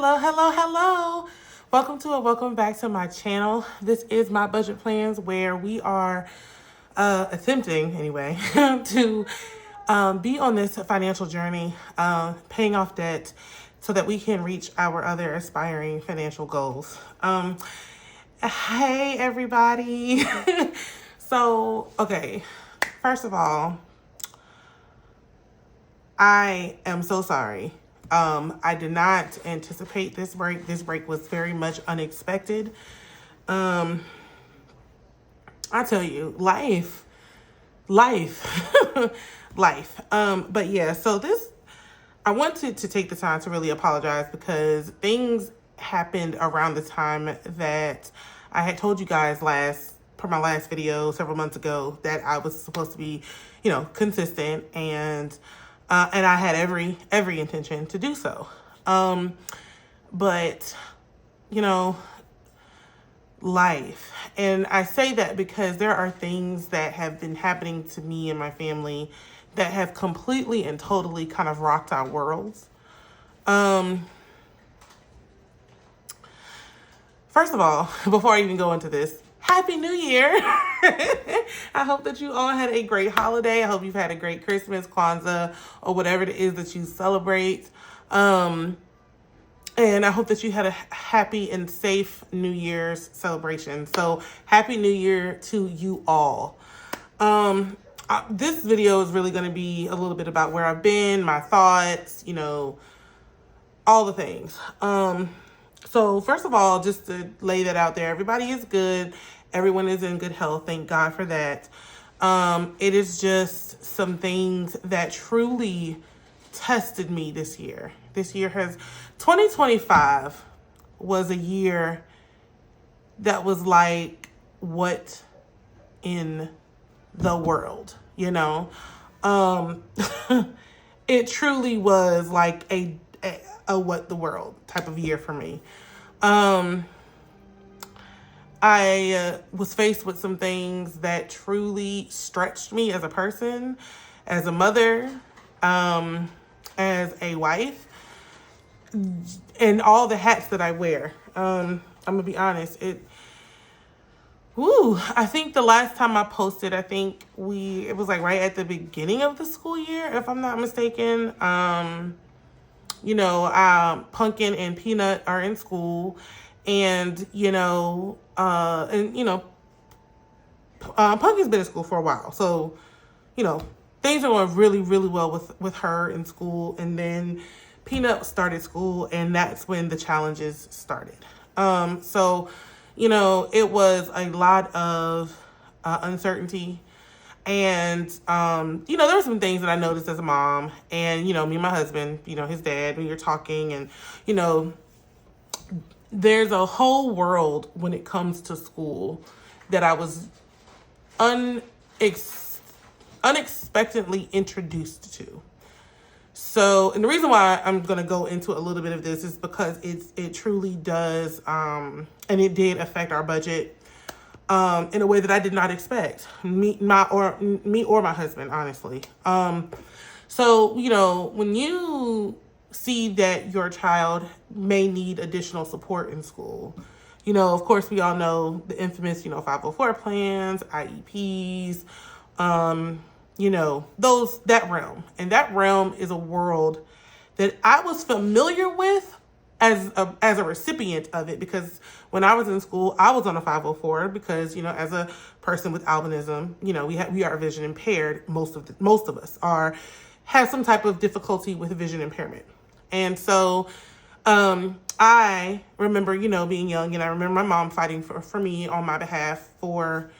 Hello. Welcome back to my channel. This is my budget plans where we are attempting anyway to be on this financial journey, paying off debt so that we can reach our other aspiring financial goals. Hey everybody. Okay, first of all, I am so sorry. I did not anticipate this break. This break was very much unexpected. I tell you, life, life. But yeah, I wanted to take the time to really apologize because things happened around the time that I had told you guys for my last video several months ago that I was supposed to be, consistent and I had every intention to do so. But, life. And I say that because there are things that have been happening to me and my family that have completely and totally kind of rocked our worlds. First of all, before I even go into this, Happy New Year. I hope that you all had a great holiday. I hope you've had a great Christmas, Kwanzaa, or whatever it is that you celebrate. And I hope that you had a happy and safe New Year's celebration. So Happy New Year to you all. This video is really going to be a little bit about where I've been, my thoughts, all the things. So first of all, just to lay that out there, everybody is good. Everyone is in good health. Thank God for that. It is just some things that truly tested me this year. 2025 was a year that was like, what in the world, It truly was like a what the world type of year for me. I was faced with some things that truly stretched me as a person, as a mother, as a wife, and all the hats that I wear. I'm gonna be honest. I think the last time I posted, it was like right at the beginning of the school year, if I'm not mistaken. Pumpkin and Peanut are in school, and Pumpkin's been in school for a while, so things are going really, really well with her in school, and then Peanut started school, and that's when the challenges started. It was a lot of uncertainty. And, there were some things that I noticed as a mom and, me and my husband, his dad, when you're talking and, there's a whole world when it comes to school that I was unexpectedly introduced to. So, and the reason why I'm going to go into a little bit of this is because it truly does, and it did affect our budget in a way that I did not expect, me or my husband, honestly. So, when you see that your child may need additional support in school, of course, we all know the infamous, 504 plans, IEPs, that realm. And that realm is a world that I was familiar with as a recipient of it, because when I was in school, I was on a 504 because, as a person with albinism, we are vision impaired. Most of us have some type of difficulty with vision impairment. And so, I remember, being young, and I remember my mom fighting for me on my behalf for,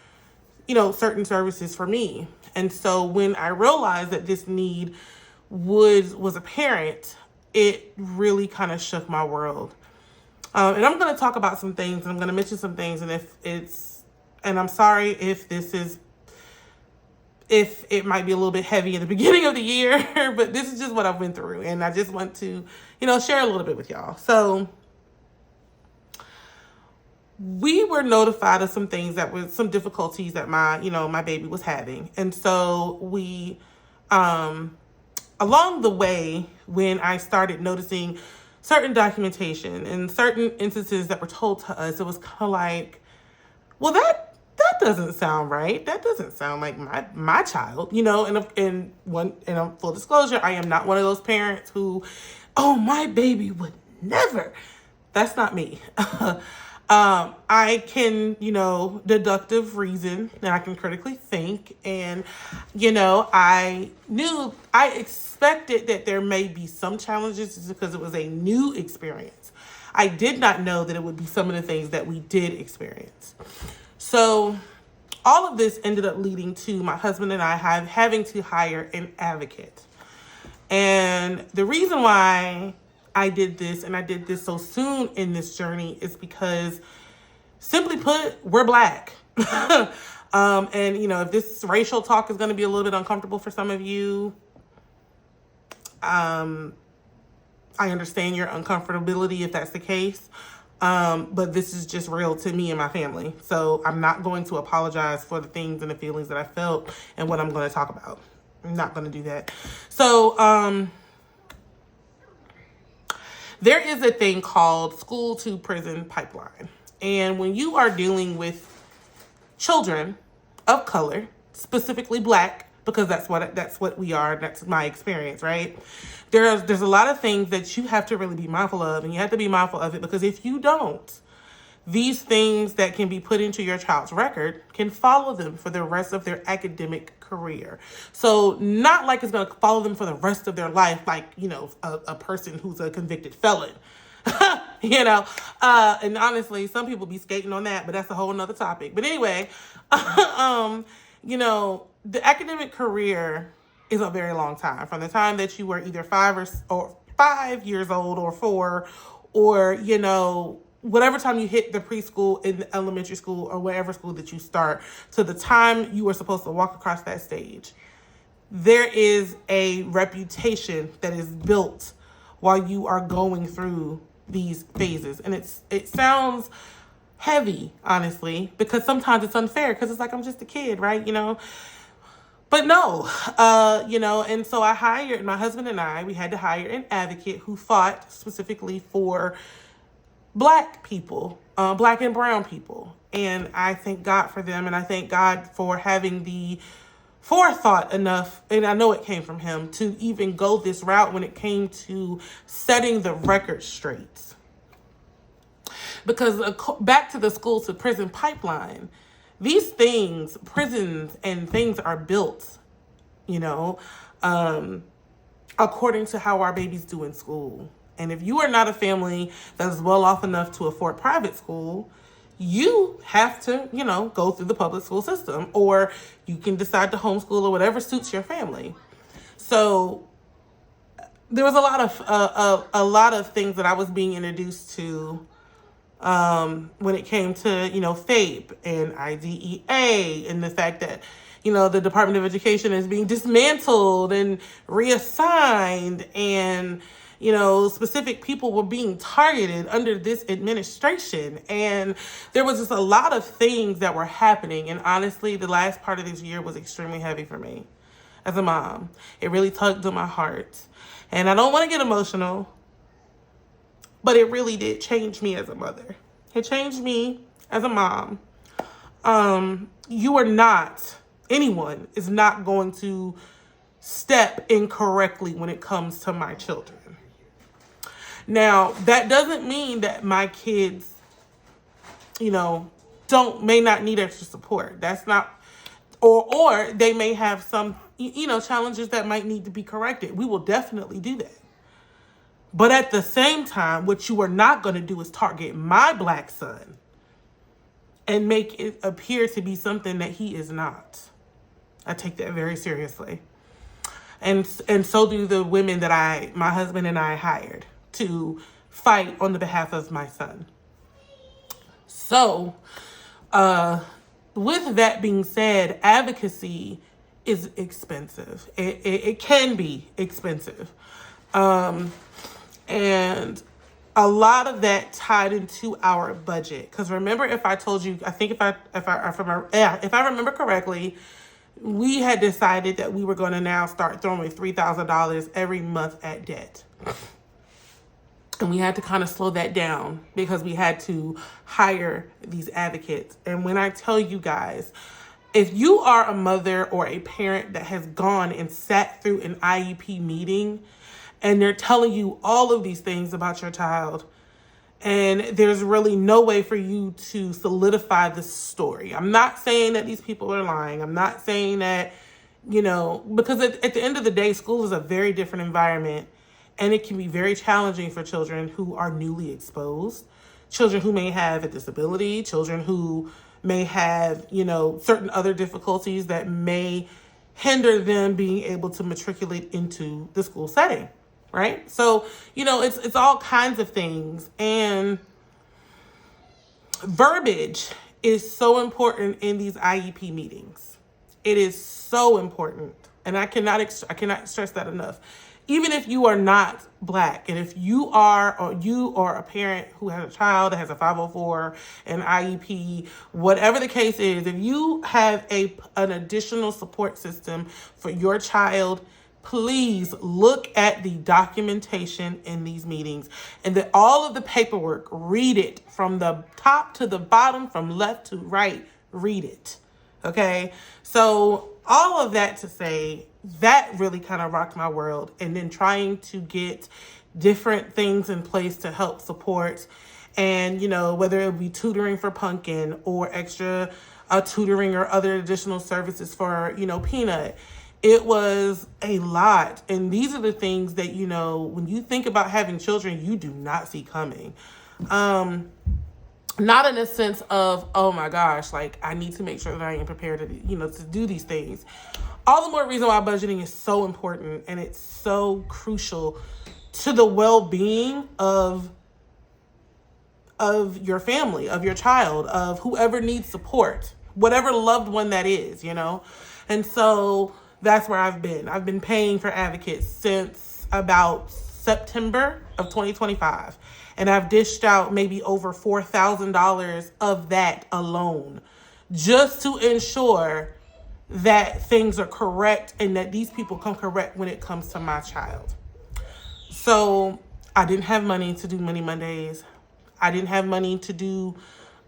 certain services for me. And so when I realized that this need was apparent, it really kind of shook my world. And I'm going to talk about some things, and I'm going to mention some things. And I'm sorry if it might be a little bit heavy in the beginning of the year, but this is just what I've been through. And I just want to, share a little bit with y'all. So we were notified of some things that were some difficulties that my baby was having. And so we, along the way, when I started noticing certain documentation and certain instances that were told to us, it was kind of like, well, that doesn't sound right. That doesn't sound like my child, and full disclosure, I am not one of those parents who, oh, my baby would never. That's not me. I can, deductive reason, and I can critically think, and, I expected that there may be some challenges just because it was a new experience. I did not know that it would be some of the things that we did experience. So all of this ended up leading to my husband and I having to hire an advocate. And the reason why I did this, and I did this so soon in this journey, is because, simply put, we're Black. And, if this racial talk is going to be a little bit uncomfortable for some of you, I understand your uncomfortability if that's the case. But this is just real to me and my family. So I'm not going to apologize for the things and the feelings that I felt and what I'm going to talk about. I'm not going to do that. So, there is a thing called school to prison pipeline. And when you are dealing with children of color, specifically Black, because that's what we are, that's my experience, right? There's a lot of things that you have to really be mindful of, and you have to be mindful of it because if you don't, these things that can be put into your child's record can follow them for the rest of their academic career. So not like it's going to follow them for the rest of their life, like, a person who's a convicted felon. And honestly, some people be skating on that, but that's a whole nother topic. But anyway, the academic career is a very long time, from the time that you were either 5 years old or 4, or, whatever time you hit the preschool, in the elementary school, or whatever school that you start, to the time you were supposed to walk across that stage. There is a reputation that is built while you are going through these phases. And it sounds heavy, honestly, because sometimes it's unfair, because it's like, I'm just a kid, right? But no, and so my husband and I, we had to hire an advocate who fought specifically for Black people, Black and brown people. And I thank God for them. And I thank God for having the forethought enough, and I know it came from him, to even go this route when it came to setting the record straight. Because back to the school to prison pipeline, these things, prisons and things are built, according to how our babies do in school. And if you are not a family that is well off enough to afford private school, you have to, go through the public school system, or you can decide to homeschool or whatever suits your family. So there was a lot of things that I was being introduced to when it came to, FAPE and IDEA, and the fact that, the Department of Education is being dismantled and reassigned, and specific people were being targeted under this administration. And there was just a lot of things that were happening. And honestly, the last part of this year was extremely heavy for me as a mom. It really tugged at my heart. And I don't want to get emotional, but it really did change me as a mother. It changed me as a mom. Anyone is not going to step incorrectly when it comes to my children. Now, that doesn't mean that my kids, may not need extra support. That's not, or they may have some, challenges that might need to be corrected. We will definitely do that. But at the same time, what you are not going to do is target my Black son and make it appear to be something that he is not. I take that very seriously. And so do the women that my husband and I hired to fight on the behalf of my son. So, with that being said, advocacy is expensive. It can be expensive. And a lot of that tied into our budget. Because remember, if I told you, I think if I remember correctly, we had decided that we were going to now start throwing $3,000 every month at debt. And we had to kind of slow that down because we had to hire these advocates. And when I tell you guys, if you are a mother or a parent that has gone and sat through an IEP meeting and they're telling you all of these things about your child, and there's really no way for you to solidify the story. I'm not saying that these people are lying. I'm not saying that, because at the end of the day, school is a very different environment, and it can be very challenging for children who are newly exposed, children who may have a disability, children who may have, certain other difficulties that may hinder them being able to matriculate into the school setting, right? So, it's all kinds of things. And verbiage is so important in these IEP meetings. It is so important. And I cannot stress that enough. Even if you are not Black, and if you are a parent who has a child that has a 504, an IEP, whatever the case is, if you have an additional support system for your child, please look at the documentation in these meetings and all of the paperwork. Read it from the top to the bottom, from left to right. Read it. Okay? So all of that to say, that really kind of rocked my world. And then trying to get different things in place to help support, and, whether it be tutoring for Pumpkin or extra tutoring or other additional services for, Peanut. It was a lot. And these are the things that, when you think about having children, you do not see coming. Not in a sense of, oh my gosh, like I need to make sure that I am prepared to do these things. All the more reason why budgeting is so important, and it's so crucial to the well-being of your family, of your child, of whoever needs support, whatever loved one that is, And so that's where I've been. I've been paying for advocates since about September of 2025. And I've dished out maybe over $4,000 of that alone, just to ensure that things are correct and that these people come correct when it comes to my child. So I didn't have money to do Money Mondays. I didn't have money to do,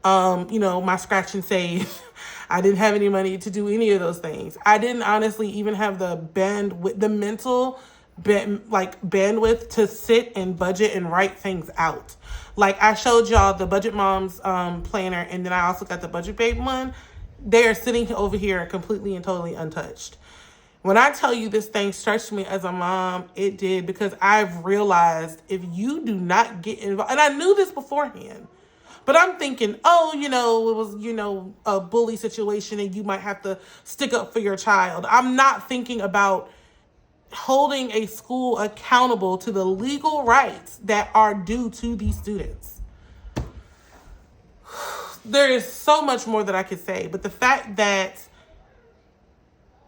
my scratch and save. I didn't have any money to do any of those things. I didn't honestly even have the mental bandwidth to sit and budget and write things out. Like I showed y'all the Budget Moms planner, and then I also got the Budget Babe one. They are sitting over here completely and totally untouched. When I tell you this thing stretched me as a mom, it did, because I've realized if you do not get involved, and I knew this beforehand, but I'm thinking, it was, a bully situation and you might have to stick up for your child. I'm not thinking about holding a school accountable to the legal rights that are due to these students. There is so much more that I could say, but the fact that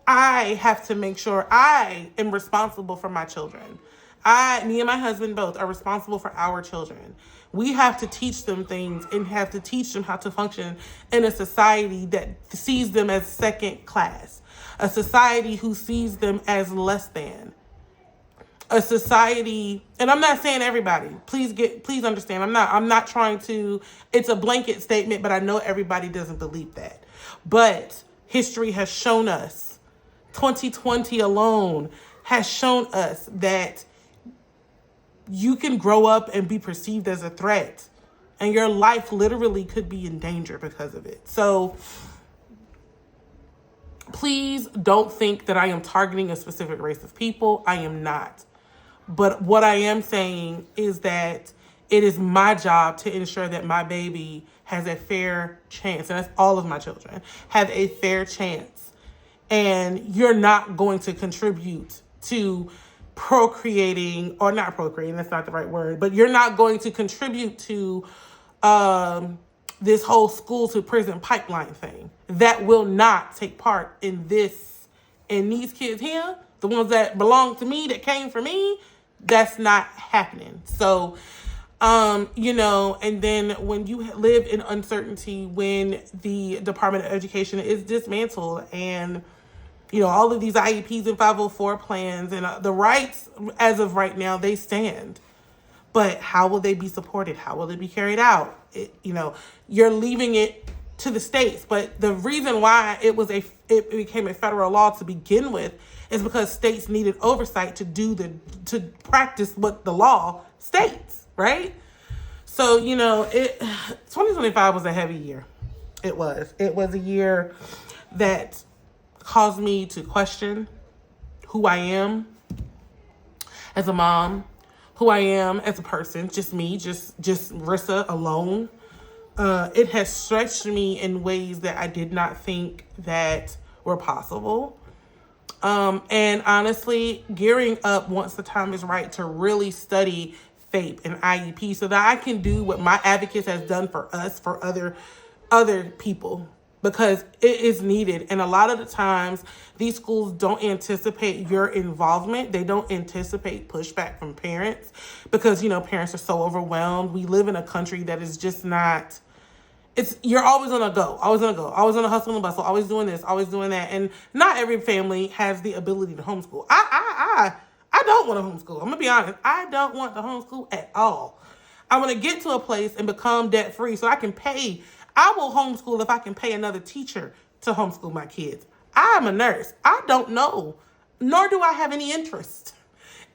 I have to make sure I am responsible for my children. Me and my husband both are responsible for our children. We have to teach them things and have to teach them how to function in a society that sees them as second class, a society who sees them as less than, a society, and I'm not saying everybody, please understand, I'm not trying to, it's a blanket statement, but I know everybody doesn't believe that. But history has shown us, 2020 alone has shown us that you can grow up and be perceived as a threat, and your life literally could be in danger because of it. So please don't think that I am targeting a specific race of people. I am not. But what I am saying is that it is my job to ensure that my baby has a fair chance, and that's all of my children, have a fair chance. And you're not going to contribute to procreating, or not procreating, that's not the right word, but you're not going to contribute to this whole school to prison pipeline thing. That will not take part in this, and these kids here, the ones that belong to me, that came for me, that's not happening. So, and then when you live in uncertainty, when the Department of Education is dismantled, and, all of these IEPs and 504 plans and the rights as of right now, they stand. But how will they be supported? How will it be carried out? You're leaving it to the states. But the reason why it became a federal law to begin with is because states needed oversight to practice what the law states, right? So, 2025 was a heavy year. It was. It was a year that caused me to question who I am as a mom, who I am as a person, just me, just Rissa alone. It has stretched me in ways that I did not think that were possible. And honestly, gearing up once the time is right to really study FAPE and IEP so that I can do what my advocates has done for us, for other people, because it is needed. And a lot of the times these schools don't anticipate your involvement. They don't anticipate pushback from parents because, parents are so overwhelmed. We live in a country that is just not, you're always on a go, always on a hustle and bustle, always doing this, always doing that. And not every family has the ability to homeschool. I don't want to homeschool. I'm gonna be honest. I don't want to homeschool at all. I want to get to a place and become debt free so I can pay. I will homeschool if I can pay another teacher to homeschool my kids. I'm a nurse. I don't know, nor do I have any interest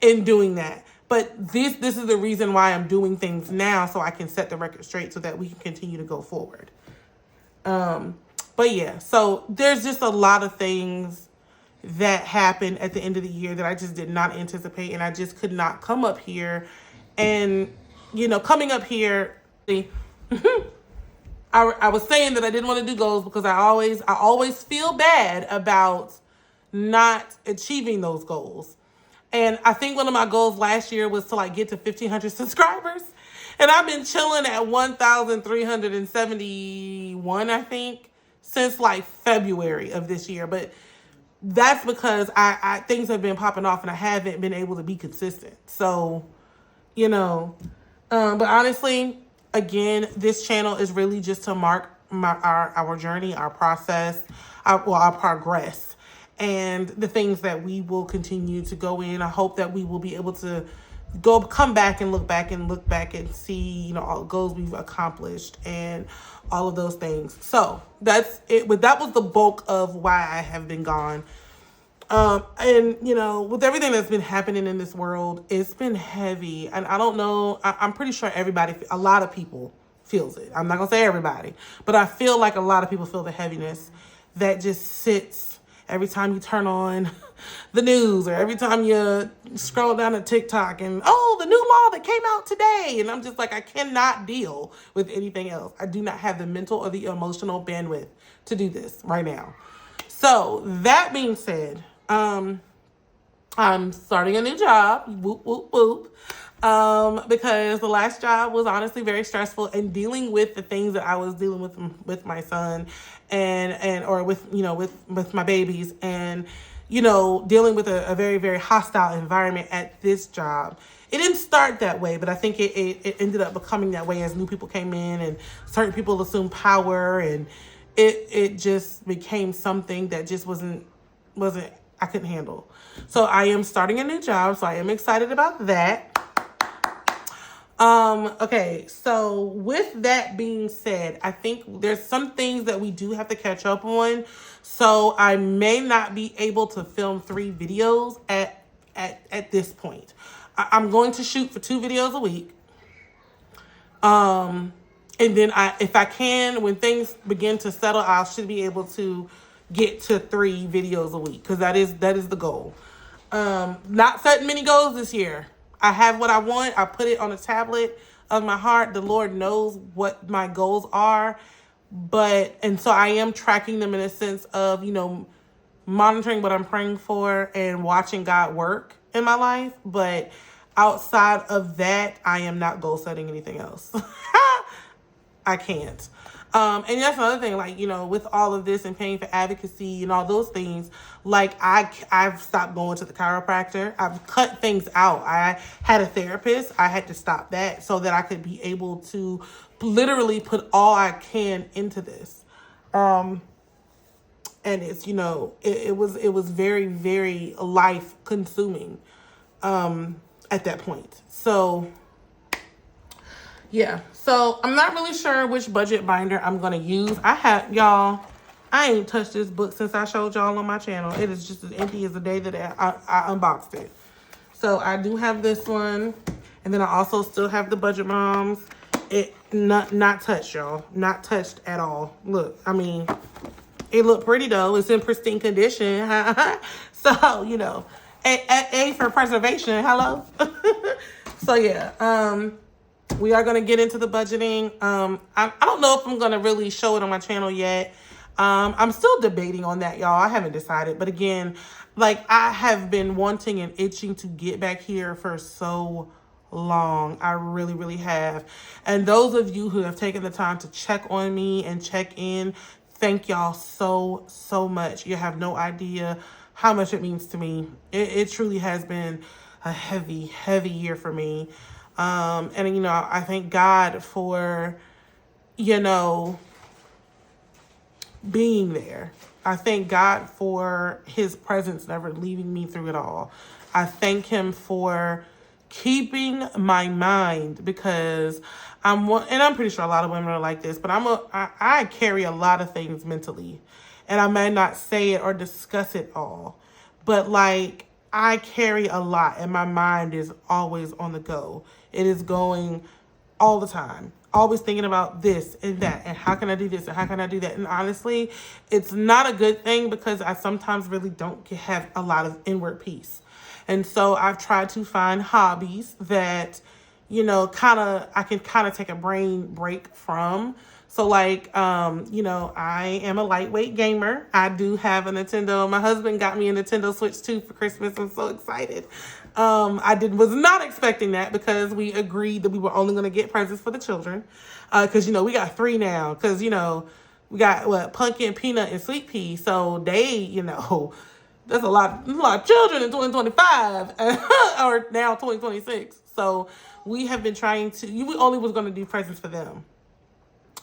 in doing that. But this is the reason why I'm doing things now, so I can set the record straight so that we can continue to go forward. But yeah, so there's just a lot of things that happened at the end of the year that I just did not anticipate, and I just could not come up here. And, coming up here, I was saying that I didn't want to do goals because I always feel bad about not achieving those goals. And I think one of my goals last year was to get to 1,500 subscribers. And I've been chilling at 1,371, I think, since February of this year. But that's because I things have been popping off and I haven't been able to be consistent. So, but honestly, again, this channel is really just to mark our journey, our process, our progress, and the things that we will continue to go in. I hope that we will be able to come back and look back and see, all the goals we've accomplished and all of those things. So that's it. But that was the bulk of why I have been gone. And with everything that's been happening in this world, it's been heavy. And I don't know, I'm pretty sure a lot of people feels it. I'm not gonna say everybody, but I feel like a lot of people feel the heaviness that just sits every time you turn on the news or every time you scroll down to TikTok and, the new law that came out today. And I'm just I cannot deal with anything else. I do not have the mental or the emotional bandwidth to do this right now. So that being said, I'm starting a new job, whoop, whoop, whoop, because the last job was honestly very stressful, and dealing with the things that I was dealing with my son or with my babies, and, dealing with a very, very hostile environment at this job. It didn't start that way, but I think it ended up becoming that way as new people came in and certain people assumed power, and it just became something that just wasn't I couldn't handle. So I am starting a new job, so I am excited about that. Okay, so with that being said, I think there's some things that we do have to catch up on. So I may not be able to film 3 videos at this point. I'm going to shoot for 2 videos a week. And then if I can, when things begin to settle, I should be able to get to 3 videos a week, because that is the goal. Not setting many goals this year. I have what I want. I put it on a tablet of my heart. The Lord knows what my goals are, and so I am tracking them in a sense of, monitoring what I'm praying for and watching God work in my life. But outside of that, I am not goal setting anything else. I can't. And that's another thing, with all of this and paying for advocacy and all those things, I've stopped going to the chiropractor. I've cut things out. I had a therapist. I had to stop that so that I could be able to literally put all I can into this. And it's, it was very, very life consuming, at that point. So Yeah, so I'm not really sure which budget binder I'm going to use. I ain't touched this book since I showed y'all on my channel. It is just as empty as the day that I unboxed it. So I do have this one. And then I also still have the Budget Moms. It not touched, y'all. Not touched at all. Look, I mean, it looked pretty though. It's in pristine condition. So, you know, A for preservation. Hello. So yeah, we are going to get into the budgeting. I don't know if I'm going to really show it on my channel yet. I'm still debating on that, y'all. I haven't decided. But again, like, I have been wanting and itching to get back here for so long. I really, really have. And those of you who have taken the time to check on me and check in, thank y'all so, so much. You have no idea how much it means to me. It truly has been a heavy, heavy year for me. And, you know, I thank God for, you know, being there. I thank God for his presence never leaving me through it all. I thank him for keeping my mind, because and I'm pretty sure a lot of women are like this, but I carry a lot of things mentally, and I may not say it or discuss it all, but like, I carry a lot and my mind is always on the go. It is going all the time. Always thinking about this and that, and how can I do this and how can I do that? And honestly, it's not a good thing, because I sometimes really don't have a lot of inward peace. And so I've tried to find hobbies that, you know, I can kind of take a brain break from. So like, you know, I am a lightweight gamer. I do have a Nintendo. My husband got me a Nintendo Switch 2 for Christmas. I'm so excited. Was not expecting that, because we agreed that we were only going to get presents for the children. Cause you know, we got 3 now, cause you know, we got Pumpkin, Peanut, and Sweet Pea. So they, you know, that's a lot of children in 2025 or now 2026. So we have been we only was going to do presents for them.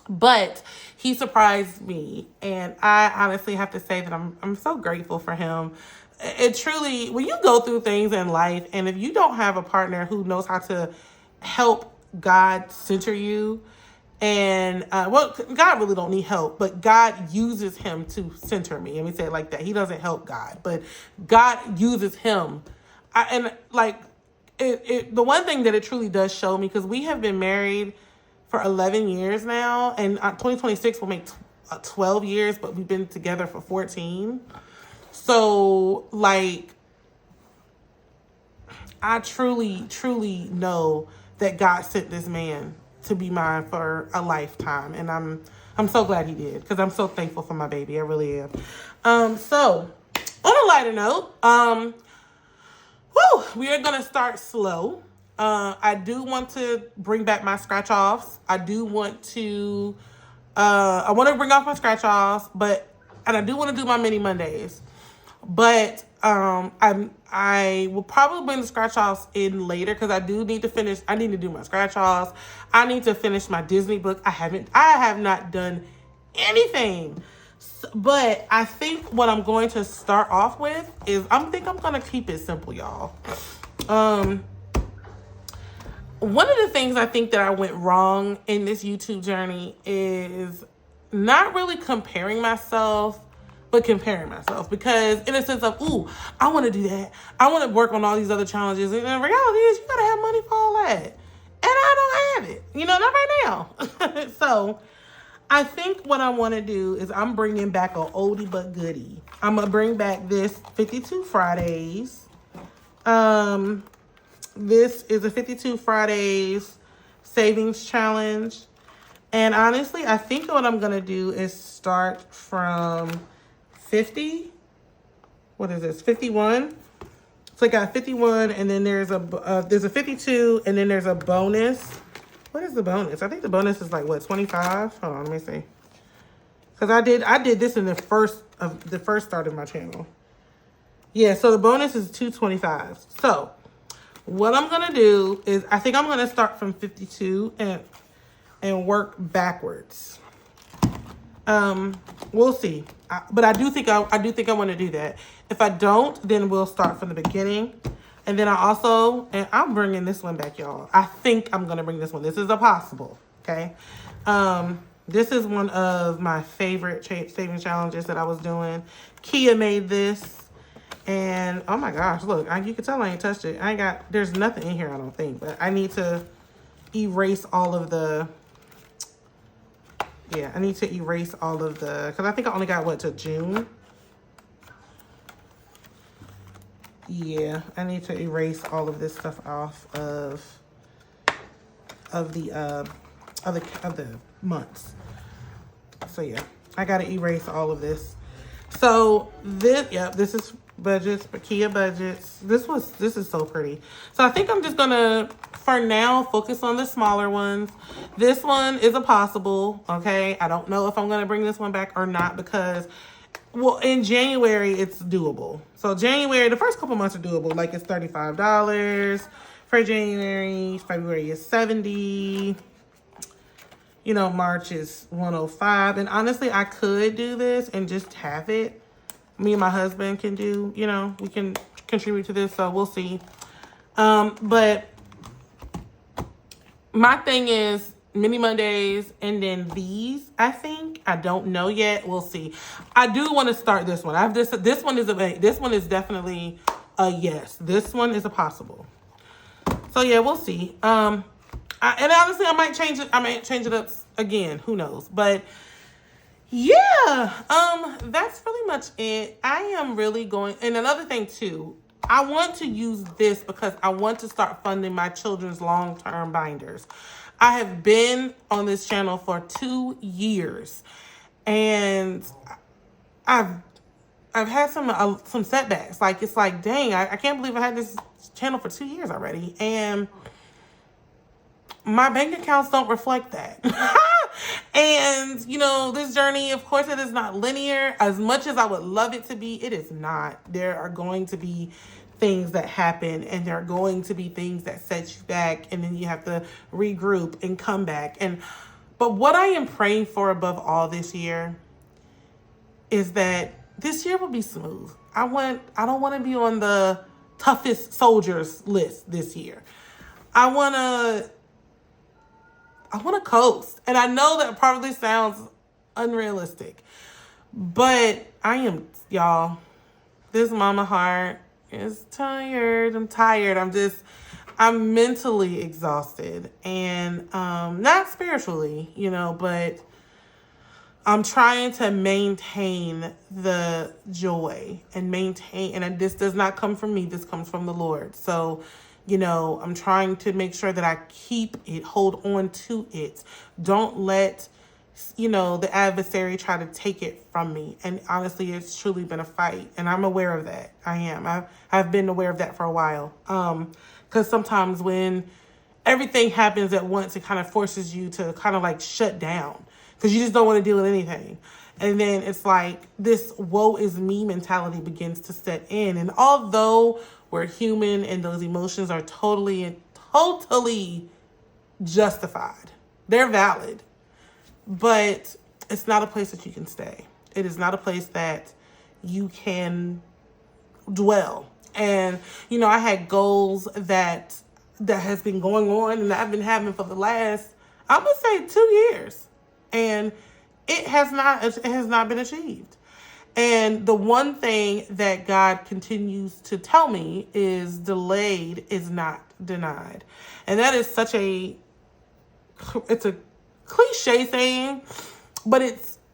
But he surprised me, and I honestly have to say that I'm so grateful for him. It truly, when you go through things in life, and if you don't have a partner who knows how to help God center you, and God really don't need help, but God uses him to center me. Let me say it like that. He doesn't help God, but God uses him. The one thing that it truly does show me, because we have been married for 11 years now, and 2026 will make 12 years, but we've been together for 14. So, like, I truly, truly know that God sent this man to be mine for a lifetime, and I'm so glad he did, because I'm so thankful for my baby. I really am. So, on a lighter note, we are gonna start slow. I do want to bring back my scratch offs. I want to bring off my scratch offs, and I do want to do my mini Mondays. But I will probably bring the scratch offs in later, because I need to do my scratch offs. I need to finish my Disney book. I have not done anything. But I think what I'm going to start off with is, I'm going to keep it simple, y'all. One of the things I think that I went wrong in this YouTube journey is not really comparing myself, but comparing myself. Because in a sense of, I want to do that. I want to work on all these other challenges. And the reality is, you got to have money for all that. And I don't have it. You know, not right now. So I think what I want to do is, I'm bringing back an oldie but goodie. I'm going to bring back this 52 Fridays. This is a 52 Fridays savings challenge. And honestly, I think what I'm going to do is start from 50. What is this? 51. So I got 51, and then there's a 52, and then there's a bonus. What is the bonus? I think the bonus is like, what, 25? Hold on, let me see. Because I did this in the first start of my channel. Yeah, so the bonus is 225. So what I'm going to do is, I think I'm going to start from 52 and work backwards. We'll see. But I do think I want to do that. If I don't, then we'll start from the beginning, And then and I'm bringing this one back, y'all. I think I'm going to bring this one. This is a possible, okay? This is one of my favorite saving challenges that I was doing. Kia made this. And, oh my gosh, look. You can tell I ain't touched it. There's nothing in here, I don't think. But I need to erase all of the... Yeah, I need to erase all of the... Because I think I only got, to June? Yeah, I need to erase all of this stuff off of the months. So yeah, I gotta erase all of this. So this is budgets, Kia budgets. This is so pretty. So I think I'm just gonna, for now, focus on the smaller ones. This one is a possible, okay? I don't know if I'm gonna bring this one back or not because, well, in January, it's doable. So January, the first couple months are doable. Like it's $35 for January. February is $70. March is $105. And honestly, I could do this and just have it. Me and my husband can do, we can contribute to this. So we'll see. But my thing is, Mini Mondays, and then these, I think. I don't know yet. We'll see. I do want to start this one. This one is definitely a yes. This one is a possible. So yeah, we'll see. And honestly, I might change it. I might change it up again. Who knows? But yeah, that's really much it. I am really going. And another thing too, I want to use this because I want to start funding my children's long-term binders. I have been on this channel for 2 years, and I've had some setbacks. Like, it's like, dang, I can't believe I had this channel for 2 years already, and my bank accounts don't reflect that. And, this journey, of course, it is not linear. As much as I would love it to be, it is not. There are going to be things that happen, and there are going to be things that set you back, and then you have to regroup and come back. But what I am praying for above all this year is that this year will be smooth. I don't want to be on the toughest soldiers list this year. I want to coast. And I know that probably sounds unrealistic, but I am, y'all, this mama heart is tired. I'm tired. I'm mentally exhausted, and not spiritually, but I'm trying to maintain the joy and this does not come from me. This comes from the Lord. So, I'm trying to make sure that I keep it, hold on to it. Don't let, the adversary try to take it from me. And honestly, it's truly been a fight, and I'm aware of that. I am. I've been aware of that for a while. Because sometimes when everything happens at once, it kind of forces you to kind of like shut down because you just don't want to deal with anything. And then it's like this woe is me mentality begins to set in. And although we're human and those emotions are totally justified, they're valid, but it's not a place that you can stay. It is not a place that you can dwell. And, I had goals that has been going on and I've been having for the last, I would say 2 years. And it has not been achieved. And the one thing that God continues to tell me is delayed is not denied. And that is it's a cliche saying, but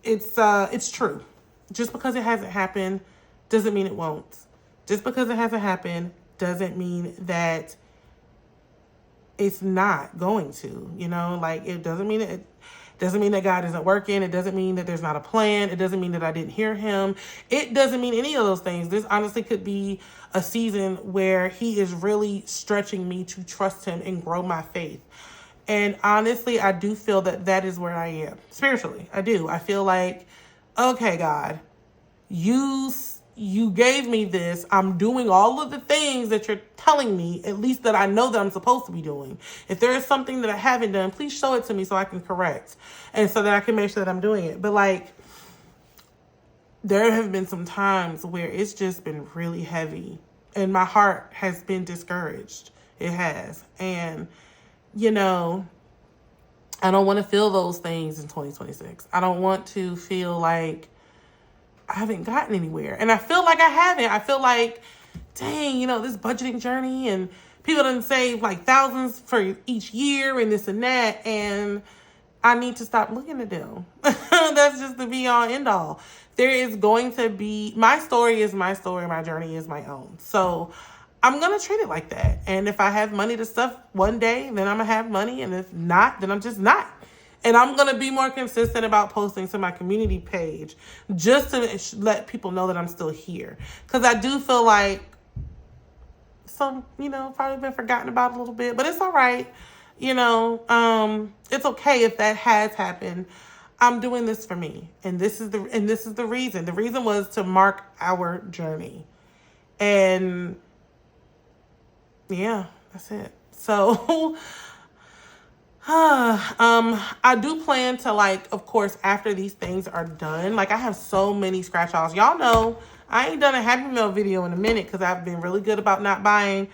it's true. Just because it hasn't happened doesn't mean it won't. Just because it hasn't happened doesn't mean that it's not going to, it doesn't mean that God isn't working. It doesn't mean that there's not a plan. It doesn't mean that I didn't hear him. It doesn't mean any of those things. This honestly could be a season where he is really stretching me to trust him and grow my faith. And honestly, I do feel that is where I am spiritually. I do. I feel like, okay, God, you gave me this. I'm doing all of the things that you're telling me, at least that I know that I'm supposed to be doing. If there is something that I haven't done, please show it to me so I can correct and so that I can make sure that I'm doing it. But there have been some times where it's just been really heavy And my heart has been discouraged. It has. And, you know, I don't want to feel those things in 2026. I don't want to feel like I haven't gotten anywhere. And I feel like I haven't. I feel like, dang, you know, this budgeting journey, and people didn't save like thousands for each year and this and that. And I need to stop looking at them. That's just the be all end all. There is going to be, my story is my story. My journey is my own. So I'm going to treat it like that. And if I have money to stuff one day, then I'm going to have money. And if not, then I'm just not. And I'm going to be more consistent about posting to my community page just to let people know that I'm still here. Because I do feel like some, you know, probably been forgotten about a little bit. But it's all right. You know, it's okay if that has happened. I'm doing this for me. And this is the reason. The reason was to mark our journey. And yeah, that's it. So I do plan to, like, of course, after these things are done, like, I have so many scratch offs. Y'all know I ain't done a Happy Meal video in a minute because I've been really good about not buying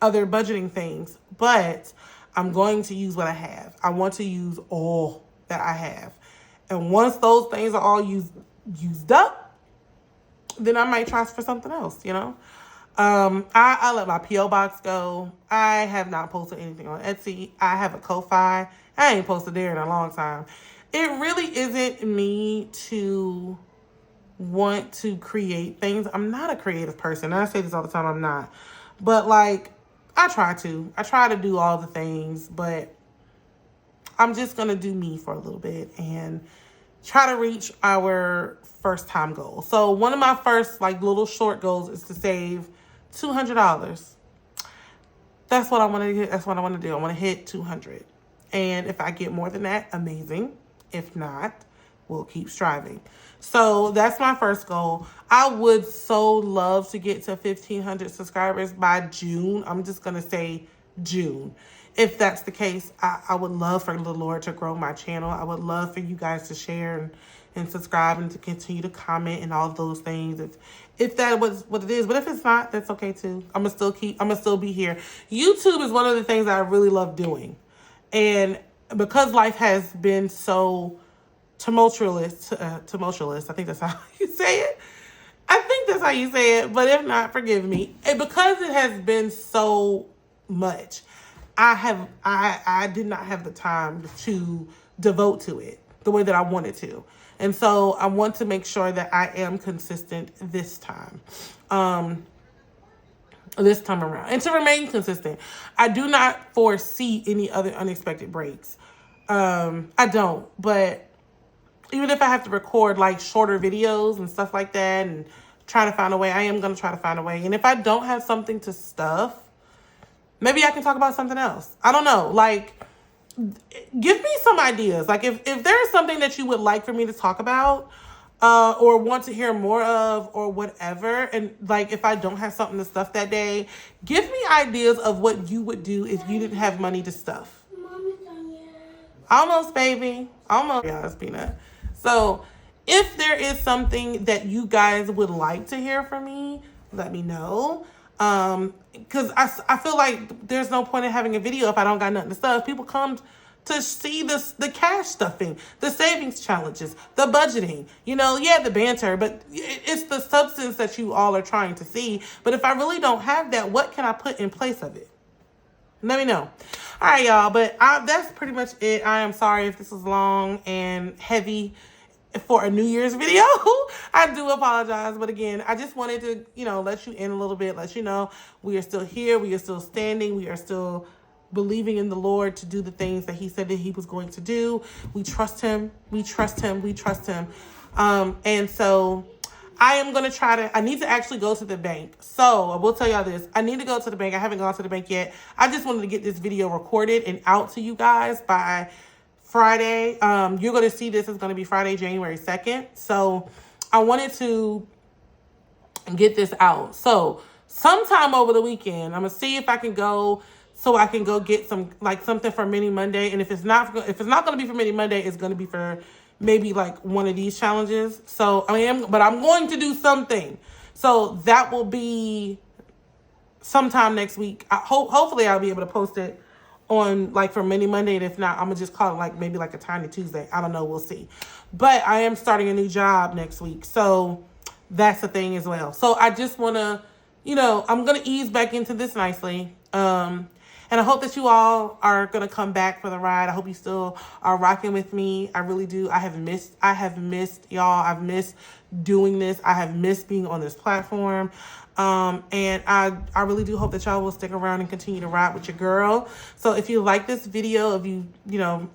other budgeting things. But I'm going to use what I have. I want to use all that I have. And once those things are all used up, then I might try for something else, you know? I let my P.O. box go. I have not posted anything on Etsy. I have a Kofi. I ain't posted there in a long time. It really isn't me to want to create things. I'm not a creative person. I say this all the time. I'm not. But, like, I try to do all the things, but I'm just going to do me for a little bit and try to reach our first time goal. So one of my first, like, little short goals is to save $200. That's what I want to get. That's what I want to do. I want to hit 200. And if I get more than that, amazing. If not, we'll keep striving. So that's my first goal. I would so love to get to 1,500 subscribers by June. I'm just going to say June. If that's the case, I would love for the Lord to grow my channel. I would love for you guys to share and subscribe and to continue to comment and all of those things. If that was what it is, but if it's not, that's okay too. I'm gonna still be here. YouTube is one of the things I really love doing. And because life has been so tumultuous, I think that's how you say it. But if not, forgive me. And because it has been so much, I did not have the time to devote to it the way that I wanted to. And so I want to make sure that I am consistent this time around, and to remain consistent. I do not foresee any other unexpected breaks. I don't, but even if I have to record like shorter videos and stuff like that and try to find a way, I am going to try to find a way. And if I don't have something to stuff, maybe I can talk about something else. I don't know. Like, give me some ideas. Like, if there's something that you would like for me to talk about, or want to hear more of, or whatever, and like, if I don't have something to stuff that day, give me ideas of what you would do if you didn't have money to stuff. Almost, baby. Almost. Yeah, it's Peanut. So, if there is something that you guys would like to hear from me, let me know. Because I feel like there's no point in having a video if I don't got nothing to stuff. People come to see the cash stuffing, the savings challenges, the budgeting, the banter, but it's the substance that you all are trying to see. But if I really don't have that, what can I put in place of it? Let me know. All right, y'all, but that's pretty much it. I am sorry if this was long and heavy for a New Year's video. I do apologize, but again, I just wanted to, let you in a little bit, let you know we are still here, we are still standing, we are still believing in the Lord to do the things that he said that he was going to do. We trust him, we trust him, we trust him. And so I am going to I need to actually go to the bank. So I will tell y'all this. I need to go to the bank. I haven't gone to the bank yet. I just wanted to get this video recorded and out to you guys by Friday. You're going to see this is going to be Friday, January 2nd. So I wanted to get this out. So sometime over the weekend, I'm going to see if I can go so I can go get something for Mini Monday. And if it's not going to be for Mini Monday, it's going to be for maybe like one of these challenges. So but I'm going to do something. So that will be sometime next week. Hopefully I'll be able to post it on like for Mini Monday, and if not, I'm gonna just call it like maybe like a Tiny Tuesday. I don't know, we'll see. But I am starting a new job next week, so that's the thing as well. So I just want to, I'm gonna ease back into this nicely. And I hope that you all are gonna come back for the ride. I hope you still are rocking with me. I really do. I have missed y'all. I've missed doing this. I have missed being on this platform. And I really do hope that y'all will stick around and continue to ride with your girl. So if you like this video, if you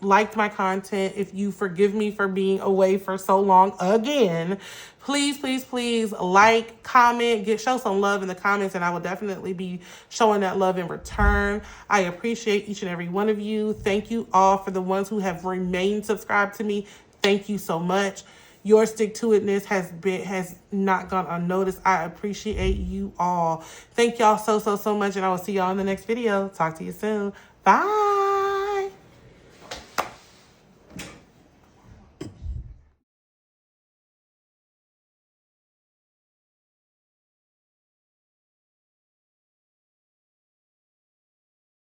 liked my content, if you forgive me for being away for so long again, please, please, please like, comment, show some love in the comments, and I will definitely be showing that love in return. I appreciate each and every one of you. Thank you all for the ones who have remained subscribed to me. Thank you so much. Your stick-to-itness has not gone unnoticed. I appreciate you all. Thank y'all so much, and I will see y'all in the next video. Talk to you soon. Bye.